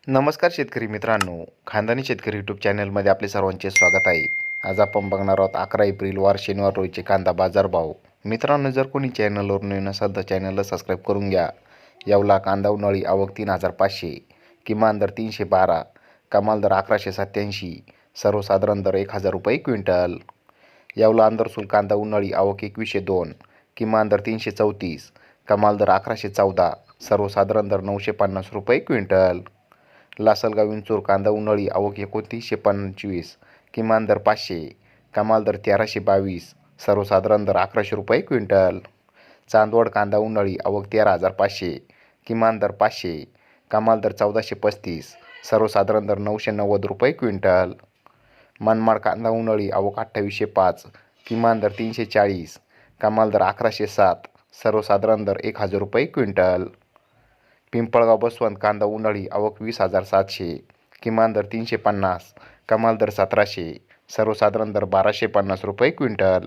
नमस्कार शेतकरी मित्रांनो, खानदानी शेतकरी यूट्यूब चॅनलमध्ये आपले सर्वांचे स्वागत आहे. आज आपण बघणार आहोत 11 एप्रिल वार शनिवार रोजीचे कांदा बाजार भाव. मित्रांनो, जर कोणी चॅनलवर नवीन असाल तर चॅनलला सबस्क्राईब करून घ्या. येवला कांदा उन्हाळी आवक 3,500, किमान दर 312, कमाल दर 1187, सर्वसाधारण दर 1,000 रुपये क्विंटल. येवला आंतरसूल कांदा उन्हाळी आवक 2,102, किमान दर 334, कमाल दर 1,114, सर्वसाधारण दर 950 रुपये क्विंटल. लासलगाव विंचूर कांदा उन्हाळी आवक 2,925, किमान दर 500, कमाल दर 1,322, सर्वसाधारण दर 1,100 रुपये क्विंटल. चांदवड कांदा उन्हाळी आवक 13,500, किमान दर 500, कमाल दर 1,435, सर्वसाधारण दर 990 रुपये क्विंटल. मनमाड कांदा उन्हाळी आवक 2,805, किमान दर 340, कमाल दर 1,107, सर्वसाधारण दर 1,000 रुपये क्विंटल. पिंपळगाव बसवंत कांदा उन्हाळी आवक 20,700, किमान दर 350, कमाल दर 1,700, सर्वसाधारण दर 1,250 रुपये क्विंटल.